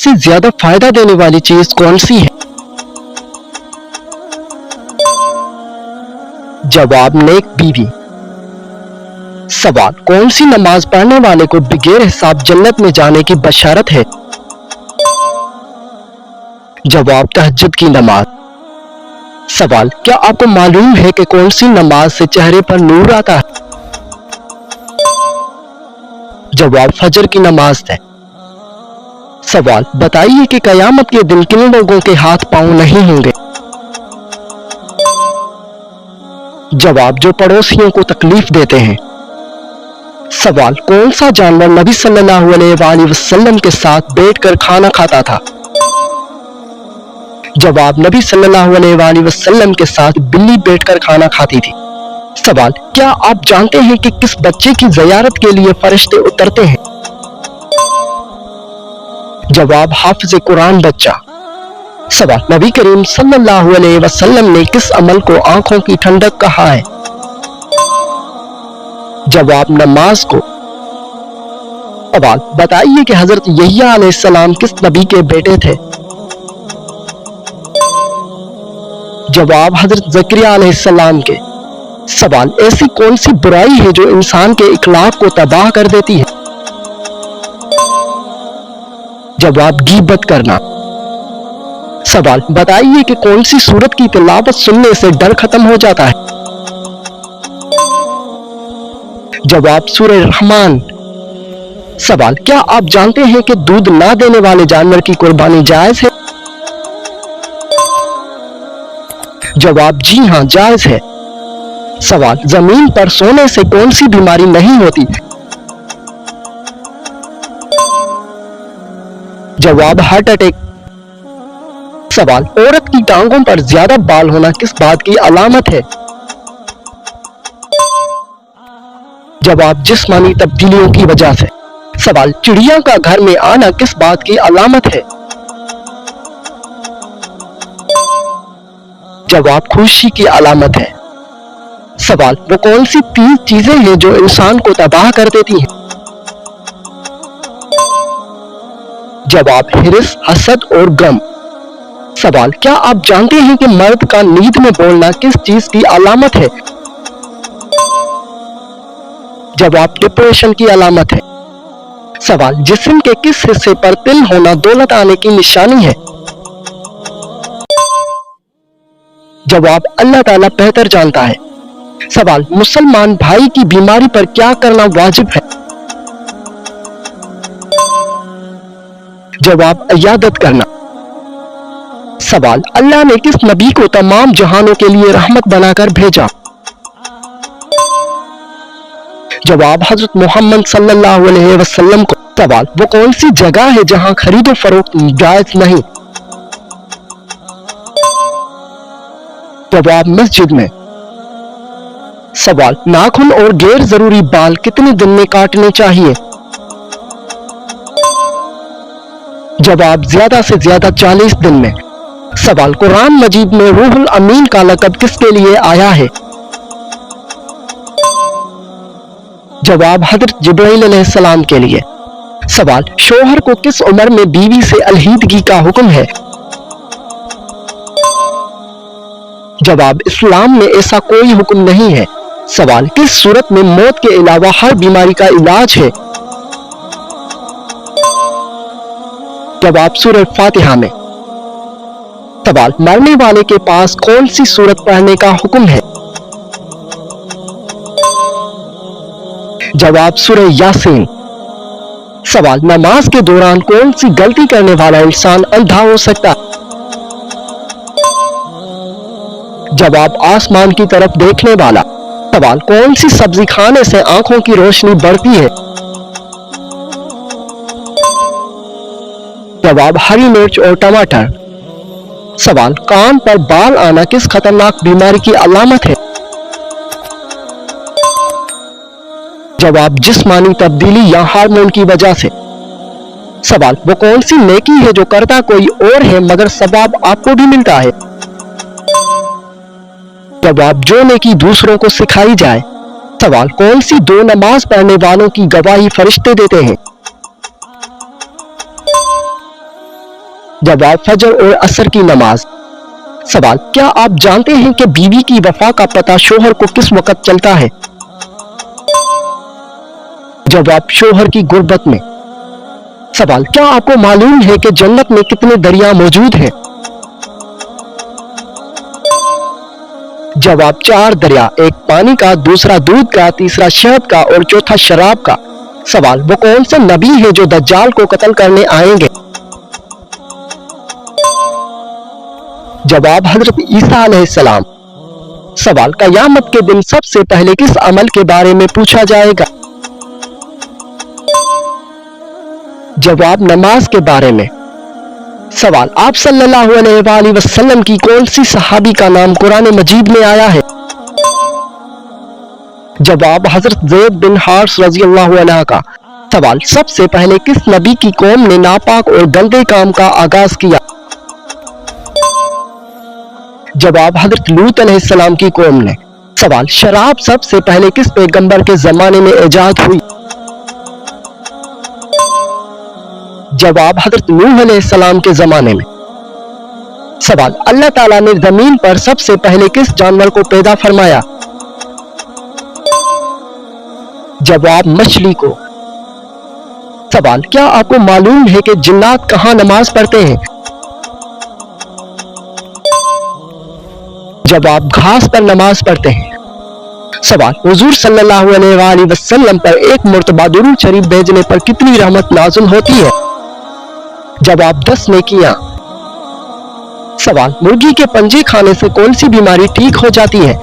سے زیادہ فائدہ دینے والی چیز کون سی ہے؟ جواب نیک بیوی۔ سوال کون سی نماز پڑھنے والے کو بغیر حساب جنت میں جانے کی بشارت ہے؟ جواب تہجد کی نماز۔ سوال کیا آپ کو معلوم ہے کہ کون سی نماز سے چہرے پر نور آتا ہے؟ جواب فجر کی نماز ہے۔ سوال بتائیے کہ قیامت کے دن کن لوگوں کے ہاتھ پاؤں نہیں ہوں گے؟ جواب جو پڑوسیوں کو تکلیف دیتے ہیں۔ سوال کون سا جانور نبی صلی اللہ علیہ وآلہ وسلم کے ساتھ بیٹھ کر کھانا کھاتا تھا؟ جواب نبی صلی اللہ علیہ وآلہ وسلم کے ساتھ بلی بیٹھ کر کھانا کھاتی تھی۔ سوال کیا آپ جانتے ہیں کہ کس بچے کی زیارت کے لیے فرشتے اترتے ہیں؟ جواب حافظ قرآن بچہ۔ سوال نبی کریم صلی اللہ علیہ وسلم نے کس عمل کو آنکھوں کی ٹھنڈک کہا ہے؟ جواب نماز کو۔ سوال بتائیے کہ حضرت یحییٰ علیہ السلام کس نبی کے بیٹے تھے؟ جواب حضرت زکریا علیہ السلام کے۔ سوال ایسی کون سی برائی ہے جو انسان کے اخلاق کو تباہ کر دیتی ہے؟ جواب غیبت کرنا۔ سوال بتائیے کہ کون سی سورت کی تلاوت سننے سے ڈر ختم ہو جاتا ہے؟ جواب سورہ رحمان۔ سوال کیا آپ جانتے ہیں کہ دودھ نہ دینے والے جانور کی قربانی جائز ہے؟ جواب جی ہاں جائز ہے۔ سوال زمین پر سونے سے کون سی بیماری نہیں ہوتی؟ جواب ہارٹ اٹیک۔ سوال عورت کی ٹانگوں پر زیادہ بال ہونا کس بات کی علامت ہے؟ جواب جسمانی تبدیلیوں کی وجہ سے۔ سوال چڑیا کا گھر میں آنا کس بات کی علامت ہے؟ جواب خوشی کی علامت ہے۔ سوال وہ کون سی 3 چیزیں ہیں جو انسان کو تباہ کر دیتی ہیں؟ جواب حرص، حسد اور غم۔ سوال کیا آپ جانتے ہیں کہ مرد کا نیند میں بولنا کس چیز کی علامت ہے؟ جواب ڈپریشن کی علامت ہے۔ سوال جسم کے کس حصے پر تل ہونا دولت آنے کی نشانی ہے؟ جواب اللہ تعالیٰ بہتر جانتا ہے۔ سوال مسلمان بھائی کی بیماری پر کیا کرنا واجب ہے؟ جواب عیادت کرنا۔ سوال اللہ نے کس نبی کو تمام جہانوں کے لیے رحمت بنا کر بھیجا؟ جواب حضرت محمد صلی اللہ علیہ وسلم کو۔ سوال وہ کون سی جگہ ہے جہاں خرید و فروخت جائز نہیں؟ جواب مسجد میں۔ سوال ناخن اور غیر ضروری بال کتنے دن میں کاٹنے چاہیے؟ جواب زیادہ سے زیادہ 40 دن میں۔ سوال قرآن مجید میں روح الامین کا لقب کس کے لیے آیا ہے؟ جواب حضرت جبرائیل علیہ السلام کے لیے۔ سوال شوہر کو کس عمر میں بیوی سے علیحدگی کا حکم ہے؟ جواب اسلام میں ایسا کوئی حکم نہیں ہے۔ سوال کس صورت میں موت کے علاوہ ہر بیماری کا علاج ہے؟ جواب سورہ فاتحہ میں۔ سوال مرنے والے کے پاس کون سی سورت پڑھنے کا حکم ہے؟ جواب سورہ یاسین۔ سوال نماز کے دوران کون سی غلطی کرنے والا انسان اندھا ہو سکتا ہے؟ جواب آسمان کی طرف دیکھنے والا۔ سوال کون سی سبزی کھانے سے آنکھوں کی روشنی بڑھتی ہے؟ جواب ہری مرچ اور ٹماٹر۔ سوال کان پر بال آنا کس خطرناک بیماری کی علامت ہے؟ جواب جسمانی تبدیلی یا ہارمون کی وجہ سے۔ سوال وہ کون سی نیکی ہے جو کرتا کوئی اور ہے مگر ثواب آپ کو بھی ملتا ہے؟ جواب جو نیکی دوسروں کو سکھائی جائے۔ سوال کون سی 2 نماز پڑھنے والوں کی گواہی فرشتے دیتے ہیں؟ जवाब फजर और असर की नमाज। सवाल, क्या आप जानते हैं कि बीवी की वफा का पता शोहर को किस वक्त चलता है? जवाब शोहर की गुर्बत में। सवाल, क्या आपको मालूम है कि जन्नत में कितने दरिया मौजूद हैं? जवाब 4 दरिया, एक पानी का, दूसरा दूध का, तीसरा शहद का और चौथा शराब का। सवाल, वो कौन से नबी है जो दज्जाल को कत्ल करने आएंगे? जवाब हजरत ईसा अलैहिस्सलाम। सवाल, क़यामत के दिन सबसे पहले किस अमल के बारे में पूछा जाएगा? जवाब नमाज के बारे में। सवाल, आप सल्लल्लाहु अलैहि वसल्लम की कौन सी सहाबी का नाम कुरान मजीद में आया है? जवाब हजरत ज़ैद बिन हारिस रज़ियल्लाहु अन्हु का। सवाल, सबसे पहले किस नबी की कौम ने नापाक और गंदे काम का आगाज किया? जवाब हजरत लूत अलैहिस्सलाम की कौम ने। सवाल, शराब सबसे पहले किस पैगंबर के जमाने में इजाद हुई? जवाब हजरत नूह अलैहिस्सलाम के जमाने में। सवाल, अल्लाह ताला ने जमीन पर सबसे पहले किस जानवर को पैदा फरमाया? जवाब मछली को। सवाल, क्या आपको मालूम है कि जिन्नात कहां नमाज पढ़ते हैं? जवाब घास पर नमाज पढ़ते हैं। सवाल, हुजूर सल्लल्लाहु अलैहि वसल्लम पर एक मुर्तबा दुरूद शरीफ भेजने पर कितनी रहमत नाज़िल होती है? जवाब 10 नेकियां। सवाल, मुर्गी के पंजे खाने से कौन सी बीमारी ठीक हो जाती है?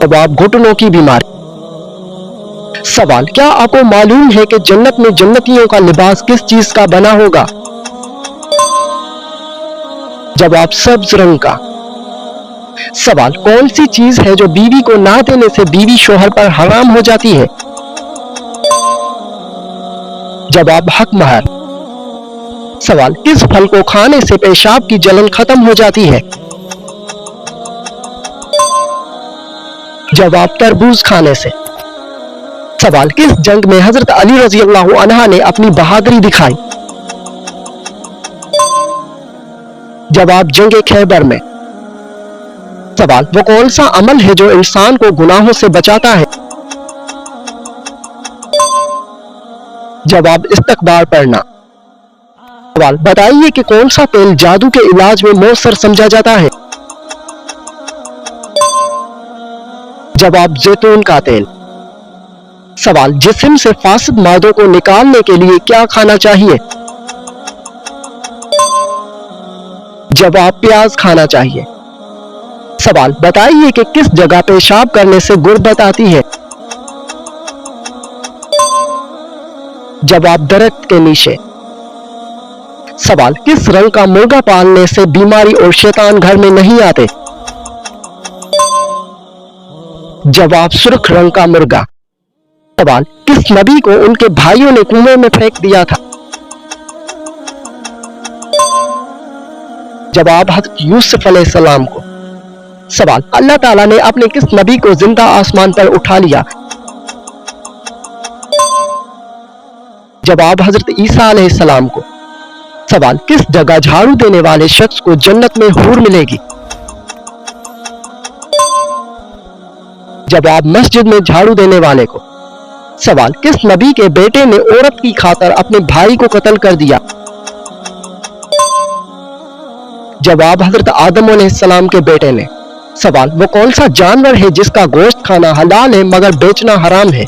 जवाब घुटनों की बीमारी। सवाल, क्या आपको मालूम है कि जन्नत में जन्नतियों का लिबास किस चीज का बना होगा? जवाब सब्ज रंग का। सवाल, कौन सी चीज है जो बीवी को ना देने से बीवी शोहर पर हराम हो जाती है? जवाब हक महर। सवाल, किस फल को खाने से पेशाब की जलन खत्म हो जाती है? जवाब तरबूज खाने से। सवाल, किस जंग में हजरत अली रज़ियल्लाहु अन्हु ने अपनी बहादुरी दिखाई? जवाब जंग खैबर में। सवाल, वो कौन सा अमल है जो इंसान को गुनाहों से बचाता है? जवाब इस्तकबार पढ़ना। सवाल, बताइए कि कौन सा तेल जादू के इलाज में मौसर समझा जाता है? जवाब जैतून का तेल। सवाल, जिस्म से फासिद मादों को निकालने के लिए क्या खाना चाहिए? जवाब प्याज खाना चाहिए। सवाल, बताइए कि किस जगह पेशाब करने से गुर्बत आती है? जवाब दरख्त के नीचे। सवाल, किस रंग का मुर्गा पालने से बीमारी और शैतान घर में नहीं आते? जवाब सुर्ख रंग का मुर्गा। सवाल, किस नबी को उनके भाइयों ने कुएं में फेंक दिया था? जवाब हज़रत यूसुफ अलैहिस्सलाम को। सवाल, अल्लाह ताला ने अपने किस नबी को जिंदा आसमान पर उठा लिया? जवाब हज़रत ईसा अलैहिस्सलाम को। सवाल, किस जगह झाड़ू देने वाले शख्स को जन्नत में हूर मिलेगी? जवाब मस्जिद में झाड़ू देने वाले को। सवाल, किस नबी के बेटे ने औरत की खातर अपने भाई को कत्ल कर दिया? जवाब हजरत आदम अलैहिस्सलाम के बेटे ने। सवाल, वो कौन सा जानवर है जिसका गोश्त खाना हलाल है मगर बेचना हराम है?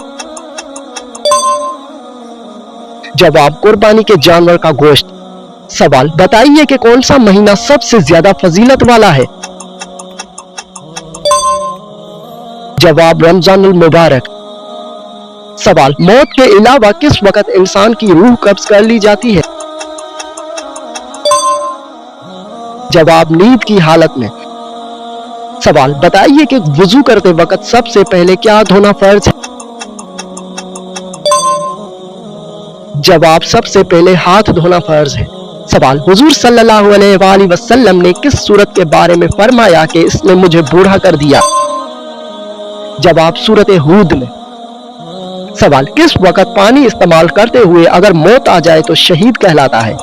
जवाब कुर्बानी के जानवर का गोश्त। सवाल, बताइए कि कौन सा महीना सबसे ज्यादा फजीलत वाला है? जवाब रमजानुल मुबारक। सवाल, मौत के अलावा किस वक्त इंसान की रूह कब्ज कर ली जाती है? जवाब नींद की हालत में। सवाल, बताइए कि वुजू करते वक्त सबसे पहले क्या धोना फर्ज है? जवाब सबसे पहले हाथ धोना फर्ज है। सवाल, हुजूर सल्लल्लाहु अलैहि वसल्लम ने किस सूरत के बारे में फरमाया कि इसने मुझे बूढ़ा कर दिया? जवाब सूरत हूद में। सवाल, किस वक्त पानी इस्तेमाल करते हुए अगर मौत आ जाए तो शहीद कहलाता है?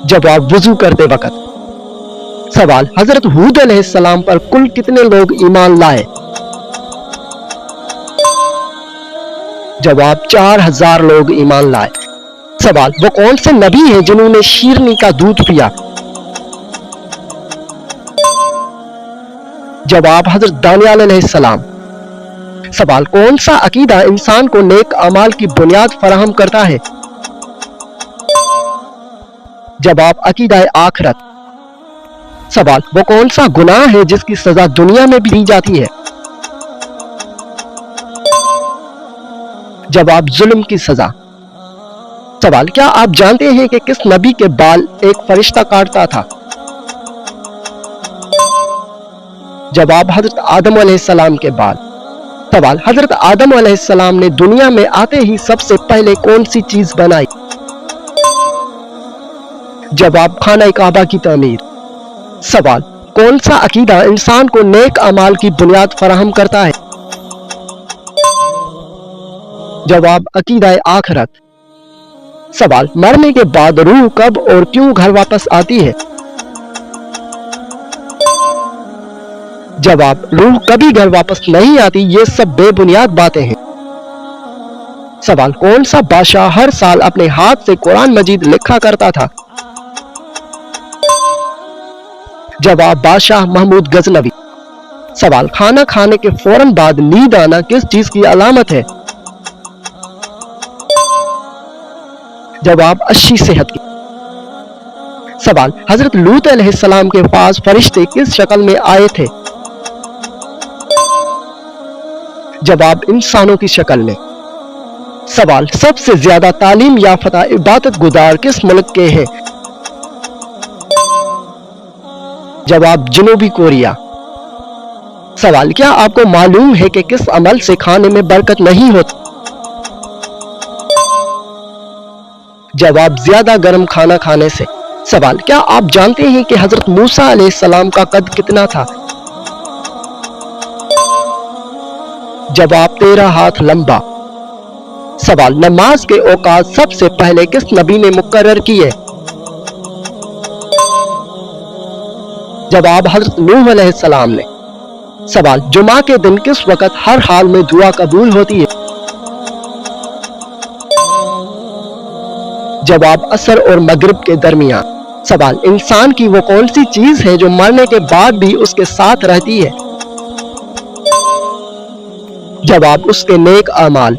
जवाब, वुजू करते वक्त। सवाल, हजरत हूद अलैहिस्सलाम पर कुल कितने लोग ईमान लाए? जवाब, 4000 लोग ईमान लाए। सवाल, वो कौन से नबी हैं जिन्होंने शीरनी का दूध पिया? जवाब, हजरत दानियाल अलैहिस्सलाम। सवाल, कौन सा अकीदा इंसान को नेक अमाल की बुनियाद फराहम करता है? जवाब, अकीदा आखिरत। सवाल, वो कौन सा गुनाह है जिसकी सजा दुनिया में भी दी जाती है? जवाब, जुल्म की सजा। सवाल, क्या आप जानते हैं कि किस नबी के बाल एक फरिश्ता काटता था? जवाब, हजरत आदम अलैहिस्सलाम के बाल। सवाल, हजरत आदम अलैहिस्सलाम ने दुनिया में आते ही सबसे पहले कौन सी चीज बनाई? जवाब, खाना काबा की तामीर। सवाल, कौन सा अकीदा इंसान को नेक अमाल की बुनियाद फराहम करता है? जवाब, अकीदा आखिरत। सवाल, मरने के बाद रूह कब और क्यों घर वापस आती है? जवाब, रूह कभी घर वापस नहीं आती, ये सब बेबुनियाद बातें हैं। सवाल, कौन सा बादशाह हर साल अपने हाथ से कुरान मजीद लिखा करता था? जवाब, बादशाह महमूद गजनवी। सवाल, खाना खाने के फौरन बाद नींद आना किस चीज की अलामत है? जवाब, अच्छी सेहत की। सवाल, हजरत लूत अलैहिस्सलाम के पास फरिश्ते किस शक्ल में आए थे? जवाब, इंसानों की शक्ल में। सवाल, सबसे ज्यादा तालीम याफ्ता इबादत गुजार किस मुल्क के हैं? जवाब, जनूबी कोरिया। सवाल, क्या आपको मालूम है कि किस अमल से खाने में बरकत नहीं होती? जवाब, ज्यादा गर्म खाना खाने से। सवाल, क्या आप जानते हैं कि हजरत मूसा अलैहिस्सलाम का कद कितना था? जवाब, 13 हाथ लंबा। सवाल, नमाज के औकात सबसे पहले किस नबी ने मुकर्रर किए? जवाब, हजरत नूह अलैहिस्सलाम ने। सवाल, जुमा के दिन किस वक्त हर हाल में दुआ कबूल होती है? जवाब, असर और मगरिब के दरमियान। सवाल, इंसान की वो कौन सी चीज है जो मरने के बाद भी उसके साथ रहती है? जवाब, उसके नेक अमाल।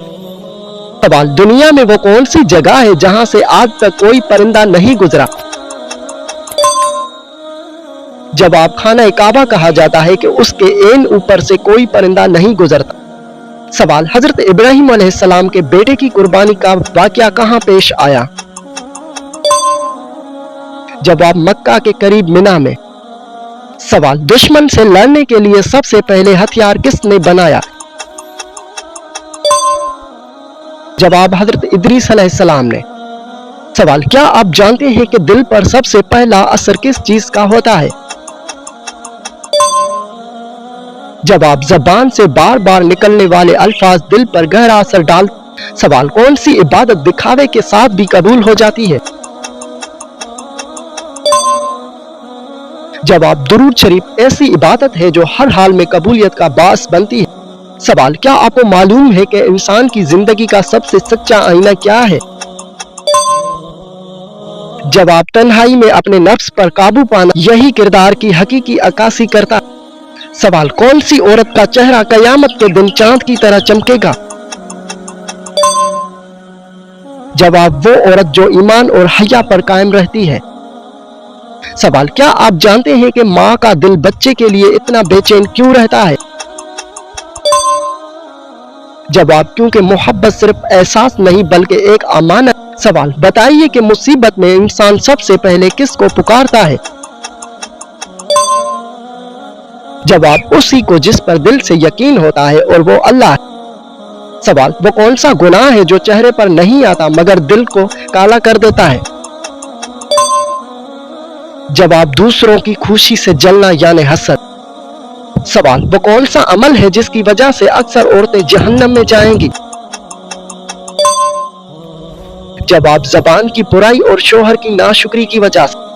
सवाल, दुनिया में वो कौन सी जगह है जहां से आज तक कोई परिंदा नहीं गुजरा? जवाब, खाना काबा कहा जाता है कि उसके एन ऊपर से कोई परिंदा नहीं गुजरता। सवाल, हजरत इब्राहिम अलैहिस्सलाम के बेटे की कुर्बानी का वाकया कहां पेश आया? जवाब, मक्का के करीब मिना में। सवाल, दुश्मन से लड़ने के लिए सबसे पहले हथियार किसने बनाया? जवाब, हजरत इदरीस अलैहिस्सलाम ने। सवाल, क्या आप जानते हैं कि दिल पर सबसे पहला असर किस चीज का होता है? जवाब, जबान से बार बार निकलने वाले अल्फाज दिल पर गहरा असर डाल। सवाल, कौन सी इबादत दिखावे के साथ भी कबूल हो जाती है? जवाब, दुरूद शरीफ ऐसी इबादत है जो हर हाल में कबूलियत का बास बनती है। सवाल, क्या आपको मालूम है कि इंसान की जिंदगी का सबसे सच्चा आईना क्या है? जवाब, तन्हाई में अपने नफ्स पर काबू पाना यही किरदार की हकीकी अक्कासी करता है। सवाल, कौन सी औरत का चेहरा कयामत के दिन चांद की तरह चमकेगा? जवाब, वो औरत जो ईमान और हया पर कायम रहती है। सवाल, क्या आप जानते हैं कि माँ का दिल बच्चे के लिए इतना बेचैन क्यों रहता है? जवाब, क्योंकि मोहब्बत सिर्फ एहसास नहीं बल्कि एक अमानत। सवाल, बताइए कि मुसीबत में इंसान सबसे पहले किसको पुकारता है? जवाब, उसी को जिस पर दिल से यकीन होता है और वो अल्लाह है। सवाल, वो कौन सा गुनाह है जो चेहरे पर नहीं आता मगर दिल को काला कर देता है? जवाब, दूसरों की खुशी से जलना यानी हसद। सवाल, वो कौन सा अमल है जिसकी वजह से अक्सर औरतें जहन्नम में जाएंगी? जवाब, ज़बान की बुराई और शोहर की नाशुक्री की वजह से।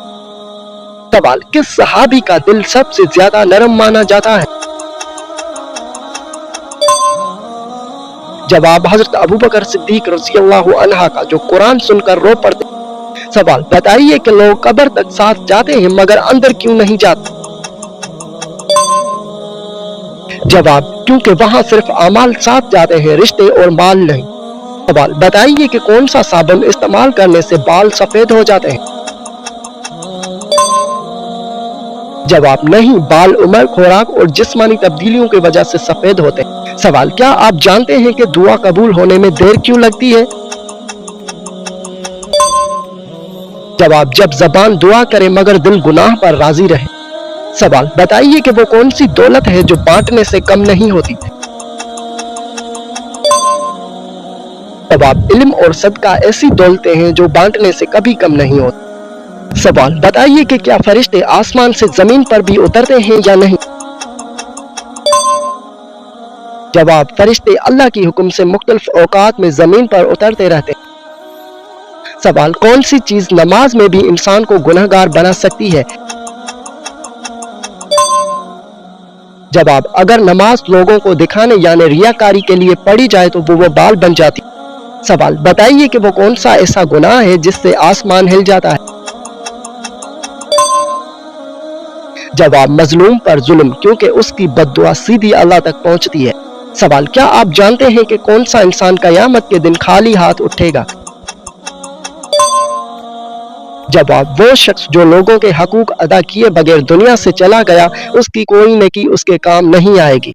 सवाल, किस सहाबी का दिल सबसे ज्यादा नरम माना जाता है? जवाब, हजरत अबू बकर सिद्दीक रज़ियल्लाहु अन्हा का, जो कुरान सुनकर रो पड़ते। सवाल, बताइए कि लोग कब्र तक साथ जाते हैं मगर अंदर क्यों नहीं जाते? जवाब, क्योंकि वहां सिर्फ अमाल साथ जाते हैं, रिश्ते और माल नहीं। सवाल, बताइए कि कौन सा साबुन इस्तेमाल करने से बाल सफेद हो जाते हैं? जवाब, नहीं, बाल उम्र, खुराक और जिस्मानी तब्दीलियों की वजह से सफेद होते हैं। सवाल, क्या आप जानते हैं कि दुआ कबूल होने में देर क्यों लगती है? जवाब, जब ज़बान दुआ करे मगर दिल गुनाह पर राजी रहे। सवाल, बताइए कि वो कौन सी दौलत है जो बांटने से कम नहीं होती? जवाब, इल्म और सदका ऐसी दौलतें हैं जो बांटने से कभी कम नहीं होती। सवाल, बताइए कि क्या फरिश्ते आसमान से जमीन पर भी उतरते हैं या नहीं? जवाब, फरिश्ते अल्लाह की हुक्म से मुख्तलिफ औकात में जमीन पर उतरते रहते हैं। सवाल, कौन सी चीज नमाज में भी इंसान को गुनहगार बना सकती है? जवाब, अगर नमाज लोगों को दिखाने यानी रियाकारी के लिए पढ़ी जाए तो वो बाल बन जाती। सवाल, बताइए कि वो कौन सा ऐसा गुनाह है जिससे आसमान हिल जाता है? जवाब, मजलूम पर जुल्म, क्योंकि उसकी बद्दुआ सीधी अल्लाह तक पहुंचती है। सवाल, क्या आप जानते हैं कि कौन सा इंसान क़यामत के दिन खाली हाथ उठेगा? जवाब, वो शख्स जो लोगों के हकूक अदा किए बगैर दुनिया से चला गया, उसकी कोई नेकी उसके काम नहीं आएगी।